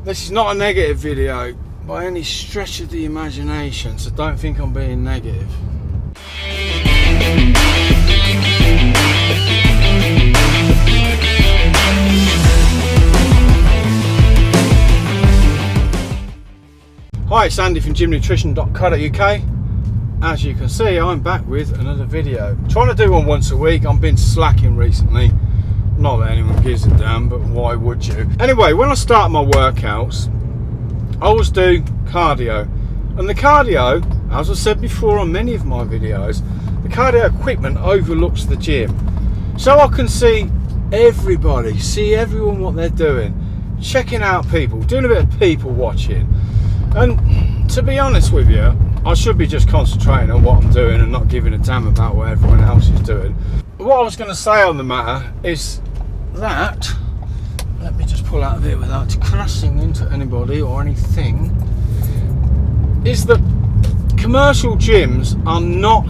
This is not a negative video by any stretch of the imagination, so don't think I'm being negative. Hi, it's Andy from gymnutrition.co.uk. As you can see, I'm back with another video. I'm trying to do one once a week. I've been slacking recently. Not that anyone gives a damn, but why would you? Anyway, when I start my workouts, I always do cardio. And the cardio, as I said before on many of my videos, the cardio equipment overlooks the gym. So I can see everybody, see everyone what they're doing, checking out people, doing a bit of people watching. And to be honest with you, I should be just concentrating on what I'm doing and not giving a damn about what everyone else is doing. What I was going to say on the matter is that, let me just pull out of it without crashing into anybody or anything, is that commercial gyms are not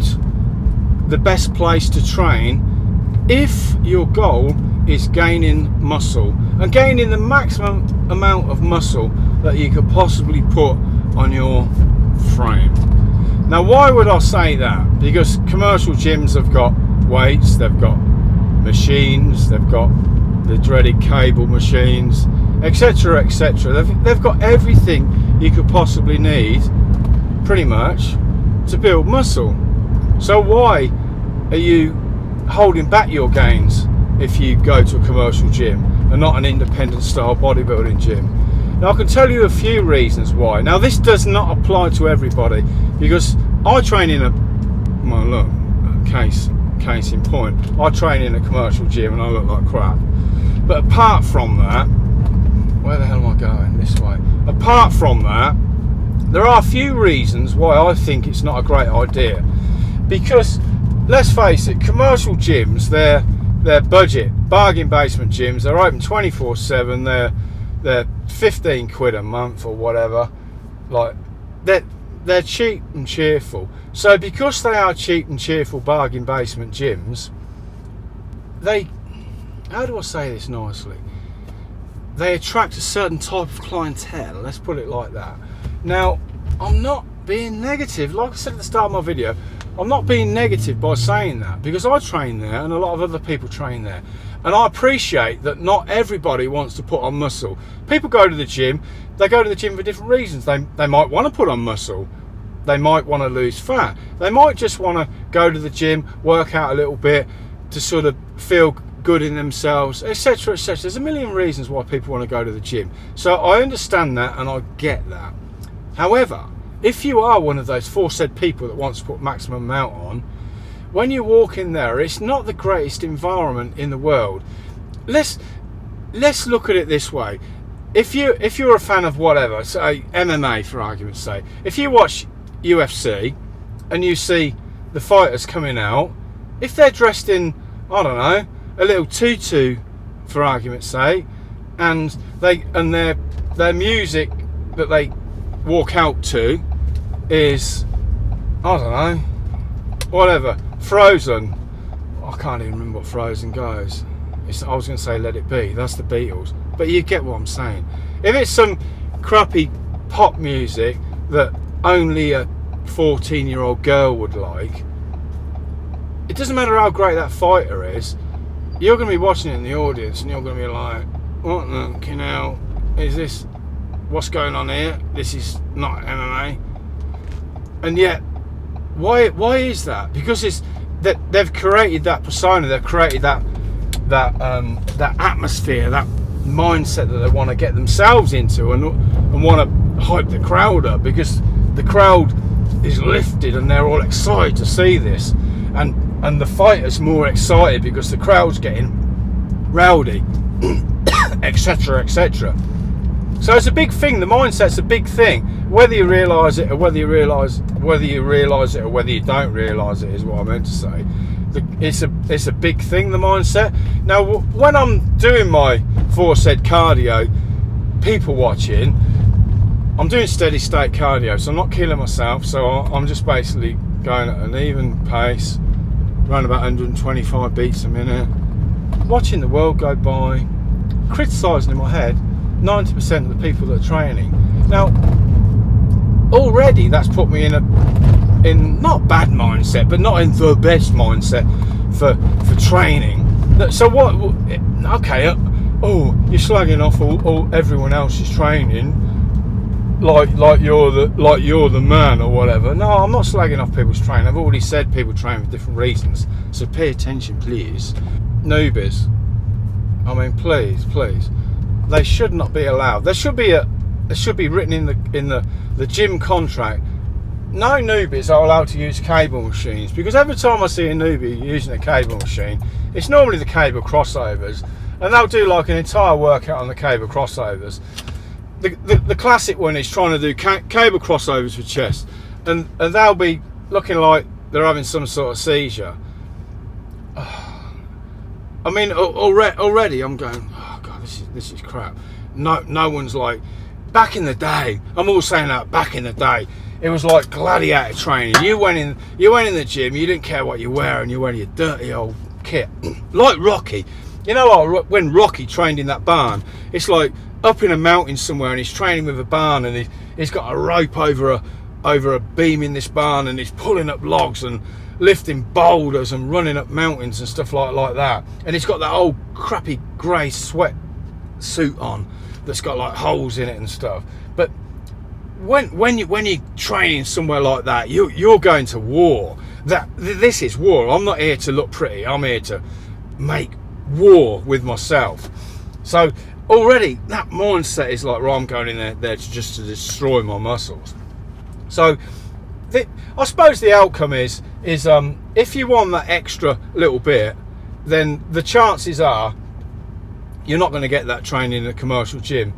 the best place to train if your goal is gaining muscle and gaining the maximum amount of muscle that you could possibly put on your frame. Now, why would I say that? Because commercial gyms have got weights, they've got machines, they've got the dreaded cable machines, etc, etc. They've got everything you could possibly need, pretty much, to build muscle. So why are you holding back your gains if you go to a commercial gym and not an independent style bodybuilding gym? Now, I can tell you a few reasons why. Now, this does not apply to everybody, because I train in a, well, look, case in point, I train in a commercial gym and I look like crap. But apart from that, where the hell am I going? This way. Apart from that, there are a few reasons why I think it's not a great idea. Because, let's face it, commercial gyms, they're budget, bargain basement gyms, they're open 24/7, they're 15 quid a month or whatever. Like, they're cheap and cheerful. So because they are cheap and cheerful bargain basement gyms, how do I say this nicely? They attract a certain type of clientele, let's put it like that. Now, I'm not being negative. Like I said at the start of my video, I'm not being negative by saying that, because I train there and a lot of other people train there. And I appreciate that not everybody wants to put on muscle. People go to the gym, they go to the gym for different reasons. They might want to put on muscle. They might want to lose fat. They might just want to go to the gym, work out a little bit to sort of feel good in themselves, etc, etc. There's a million reasons why people want to go to the gym. So I understand that and I get that. However, if you are one of those aforesaid people that wants to put maximum amount on, when you walk in there, it's not the greatest environment in the world. Let's look at it this way. If you're a fan of whatever, say MMA for argument's sake, if you watch UFC and you see the fighters coming out, if they're dressed in, I don't know, a little tutu for argument's sake, and their music that they walk out to is, I don't know, whatever, Frozen. I can't even remember what Frozen goes. I was going to say Let It Be, that's the Beatles, but you get what I'm saying. If it's some crappy pop music that only a 14-year-old girl would like, it doesn't matter how great that fighter is, you're going to be watching it in the audience and you're going to be like, what the hell is this? What's going on here? This is not MMA. And yet, why is that? Because it's that they've created that persona, they've created that atmosphere, that mindset that they want to get themselves into, and want to hype the crowd up, because the crowd is lifted and they're all excited to see this, and the fighter's more excited because the crowd's getting rowdy, etc, etc. So it's a big thing. The mindset's a big thing. Whether you realise it or whether you realise it or whether you don't realise it is what I meant to say. It's a big thing, the mindset. Now, when I'm doing my aforesaid cardio, people watching, I'm doing steady state cardio, so I'm not killing myself. So I'm just basically going at an even pace, around about 125 beats a minute, watching the world go by, criticising in my head, 90% of the people that are training. Now, already that's put me in not bad mindset, but not in the best mindset for training. So what? Okay, oh, you're slagging off all everyone else's training, like you're the man or whatever. No, I'm not slagging off people's training. I've already said people train for different reasons. So pay attention, please. Newbies, I mean, please, they should not be allowed. There should be written in the gym contract, no newbies are allowed to use cable machines, because every time I see a newbie using a cable machine, it's normally the cable crossovers, and they'll do like an entire workout on the cable crossovers. The classic one is trying to do cable crossovers for chest, and they'll be looking like they're having some sort of seizure. I mean, already I'm going, oh god, this is crap. No one's like, back in the day, I'm all saying that, back in the day, it was like gladiator training. You went in the gym, you didn't care what you wear, and you wear your dirty old kit. Like Rocky. You know, like when Rocky trained in that barn, it's like up in a mountain somewhere, and he's training with a barn, and he's got a rope over a beam in this barn, and he's pulling up logs and lifting boulders and running up mountains and stuff like that. And he's got that old crappy grey sweat suit on that's got like holes in it and stuff. But when you're training somewhere like that, you're going to war. This is war. I'm not here to look pretty. I'm here to make war with myself. So already that mindset is like, right, I'm going in there just to destroy my muscles. So I suppose the outcome is if you want that extra little bit, then the chances are you're not going to get that training in a commercial gym,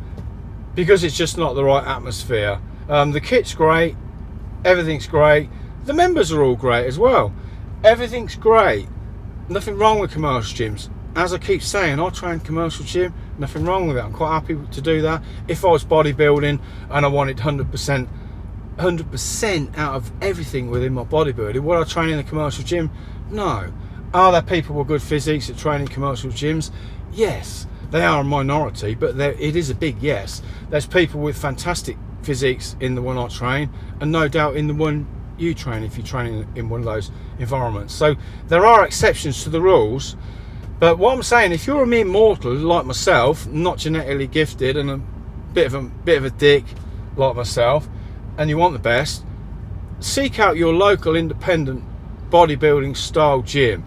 because it's just not the right atmosphere. The kit's great, everything's great, the members are all great as well, everything's great, nothing wrong with commercial gyms. As I keep saying, I train commercial gym, nothing wrong with it. I'm quite happy to do that. If I was bodybuilding and I wanted 100% out of everything within my bodybuilding, would I train in a commercial gym? No. Are there people with good physiques that train in commercial gyms? Yes. They are a minority, but it is a big yes. There's people with fantastic physiques in the one I train, and no doubt in the one you train if you're training in one of those environments. So there are exceptions to the rules, but what I'm saying, if you're a mere mortal like myself, not genetically gifted and a bit of a dick like myself, and you want the best, seek out your local independent bodybuilding style gym,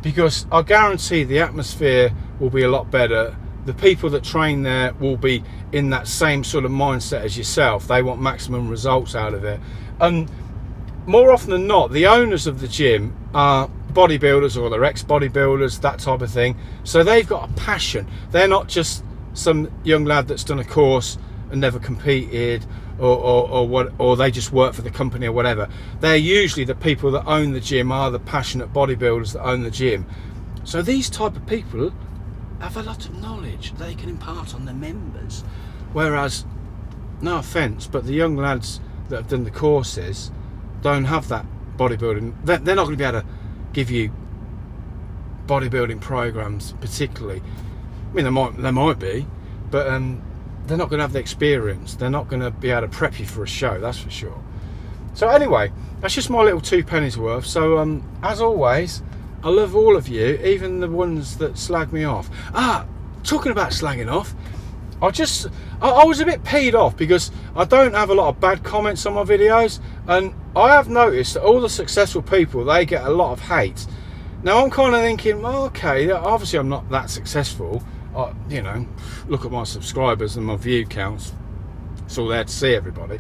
because I guarantee the atmosphere will be a lot better. The people that train there will be in that same sort of mindset as yourself. They want maximum results out of it, and more often than not, the owners of the gym are bodybuilders, or they're ex-bodybuilders, that type of thing. So they've got a passion. They're not just some young lad that's done a course and never competed, or they just work for the company or whatever. They're usually the people that own the gym, are the passionate bodybuilders that own the gym. So these type of people have a lot of knowledge they can impart on their members, whereas, no offence, but the young lads that have done the courses don't have that bodybuilding. They're not going to be able to give you bodybuilding programs particularly. I mean, they might be, but they're not going to have the experience. They're not going to be able to prep you for a show, that's for sure. So anyway, that's just my little 2 pennies worth. So as always, I love all of you, even the ones that slag me off. Talking about slagging off, I was a bit peed off because I don't have a lot of bad comments on my videos, and I have noticed that all the successful people, they get a lot of hate. Now I'm kind of thinking, well, okay, obviously I'm not that successful. You know, look at my subscribers and my view counts. It's all there to see, everybody.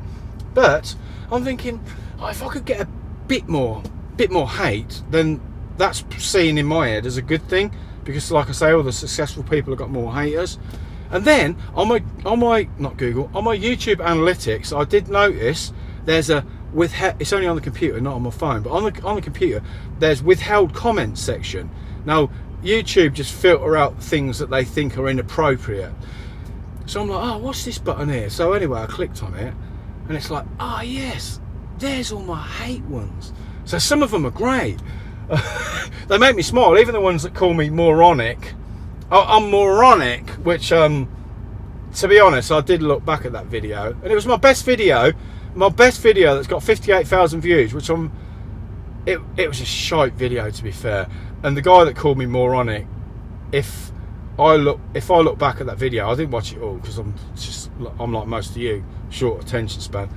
But I'm thinking, if I could get a bit more hate, then that's seen in my head as a good thing, because like I say, all the successful people have got more haters. And then on my YouTube analytics, I did notice there's a it's only on the computer, not on my phone, but on the computer there's withheld comments section. Now YouTube just filter out things that they think are inappropriate. So I'm like, oh, what's this button here? So anyway, I clicked on it, and it's like, oh yes, there's all my hate ones. So some of them are great. They make me smile, even the ones that call me moronic. I'm moronic, which to be honest, I did look back at that video, and it was my best video that's got 58,000 views, which it was a shite video, to be fair. And the guy that called me moronic, if I look back at that video, I didn't watch it all because I'm like most of you, short attention span.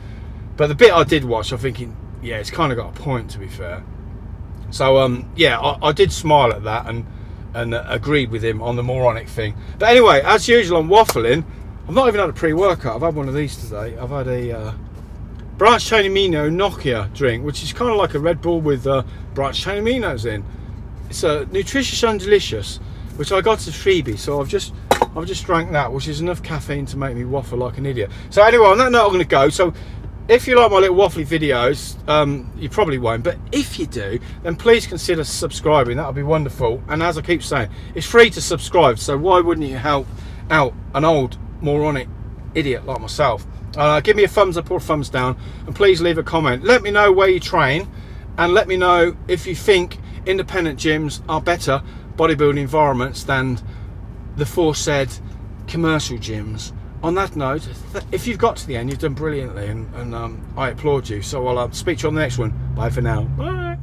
But the bit I did watch, I'm thinking, yeah, it's kind of got a point, to be fair. So yeah, I did smile at that and agreed with him on the moronic thing. But anyway, as usual, I'm waffling. I've not even had a pre-workout. I've had one of these today. I've had a Branch Chain Amino Nokia drink, which is kind of like a Red Bull with Branch Chain Aminos in. It's nutritious and delicious, which I got as a freebie. So I've just drank that, which is enough caffeine to make me waffle like an idiot. So anyway, on that note, I'm going to go. So if you like my little waffly videos, you probably won't, but if you do, then please consider subscribing. That would be wonderful. And as I keep saying, it's free to subscribe, so why wouldn't you help out an old moronic idiot like myself? Give me a thumbs up or a thumbs down, and please leave a comment. Let me know where you train, and let me know if you think independent gyms are better bodybuilding environments than the aforesaid commercial gyms. On that note, if you've got to the end, you've done brilliantly, and I applaud you. So I'll speak to you on the next one. Bye for now. Bye.